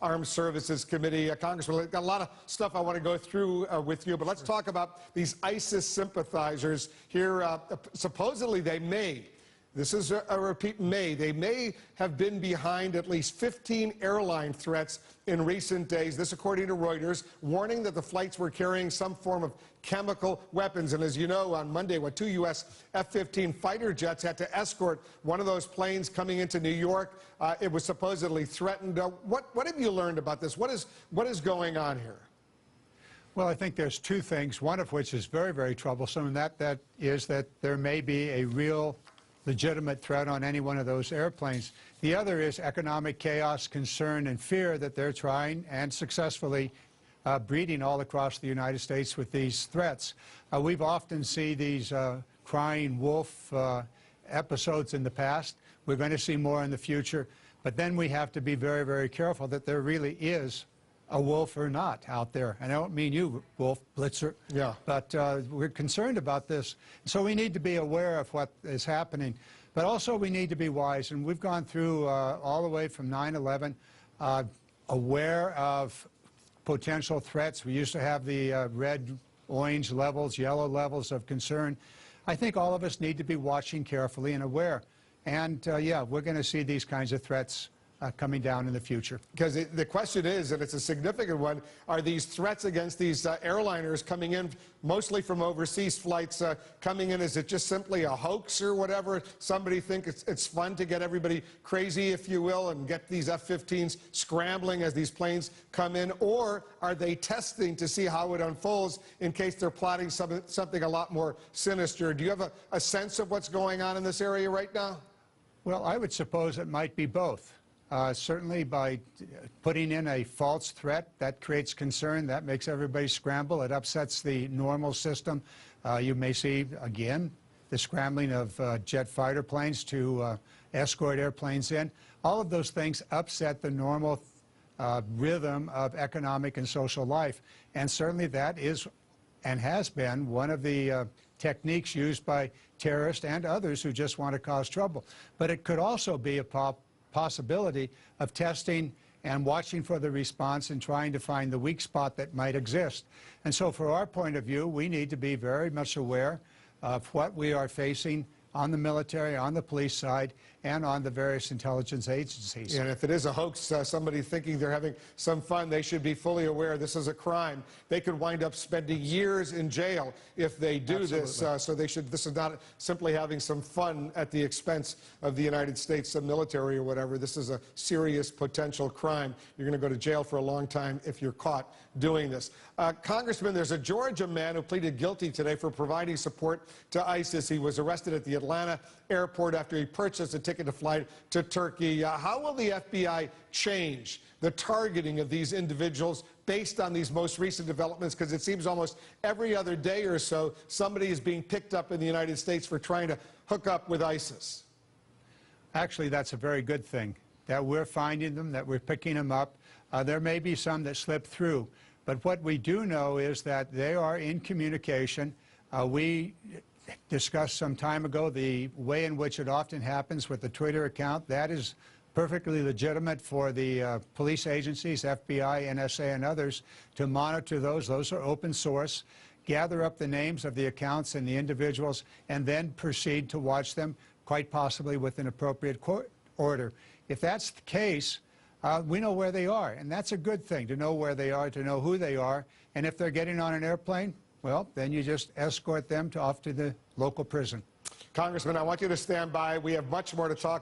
Armed Services Committee. Congressman, got a lot of stuff I want to go through with you, but let's talk about these ISIS sympathizers here. Supposedly they may, this is a repeat, they may have been behind at least 15 airline threats in recent days. This according to Reuters, warning that the flights were carrying some form of chemical weapons. And as you know, on Monday, two U.S. F-15 fighter jets had to escort one of those planes coming into New York. It was supposedly threatened. What have you learned about this? What is going on here? Well, I think there's two things, one of which is very, very troublesome, and that is that there may be a real legitimate threat on any one of those airplanes. The other is economic chaos, concern, and fear that they're trying and successfully breeding all across the United States with these threats. We've often seen these crying wolf episodes in the past. We're going to see more in the future. But then we have to be very, very careful that there really is a wolf or not out there. And I don't mean you, Wolf, Blitzer. Yeah. But we're concerned about this. So we need to be aware of what is happening. But also we need to be wise. And we've gone through all the way from 9/11, aware of potential threats. We used to have the red, orange levels, yellow levels of concern. I think all of us need to be watching carefully and aware. And, yeah, we're going to see these kinds of threats coming down in the future. Because the question is, and it's a significant one, are these threats against these airliners coming in mostly from overseas flights coming in? Is it just simply a hoax or whatever? Somebody think it's fun to get everybody crazy, if you will, and get these F-15s scrambling as these planes come in? Or are they testing to see how it unfolds in case they're plotting something a lot more sinister? Do you have a sense of what's going on in this area right now? Well, I would suppose it might be both. Certainly by putting in a false threat, that creates concern. That makes everybody scramble. It upsets the normal system. You may see, again, the scrambling of jet fighter planes to escort airplanes in. All of those things upset the normal rhythm of economic and social life. And certainly that is and has been one of the techniques used by terrorists and others who just want to cause trouble. But it could also be a possibility of testing and watching for the response and trying to find the weak spot that might exist. And so from our point of view, we need to be very much aware of what we are facing on the military, on the police side, and on the various intelligence agencies. And if it is a hoax, somebody thinking they're having some fun, they should be fully aware this is a crime. They could wind up spending years in jail if they do this. So they should. This is not simply having some fun at the expense of the United States military or whatever. This is a serious potential crime. You're going to go to jail for a long time if you're caught doing this. Congressman, there's a Georgia man who pleaded guilty today for providing support to ISIS. He was arrested at the Atlanta airport after he purchased a ticket to fly to Turkey. How will the FBI change the targeting of these individuals based on these most recent developments? Because it seems almost every other day or so, somebody is being picked up in the United States for trying to hook up with ISIS. Actually, that's a very good thing, that we're finding them, that we're picking them up. There may be some that slip through. But what we do know is that they are in communication. We discussed some time ago the way in which it often happens with the Twitter account. That is perfectly legitimate for the police agencies, FBI, NSA, and others to monitor those. Those are open source. Gather up the names of the accounts and the individuals, and then proceed to watch them, quite possibly with an appropriate court order. If that's the case, we know where they are, and that's a good thing, to know where they are, to know who they are. And if they're getting on an airplane, well, then you just escort them off to the local prison. Congressman, I want you to stand by. We have much more to talk about.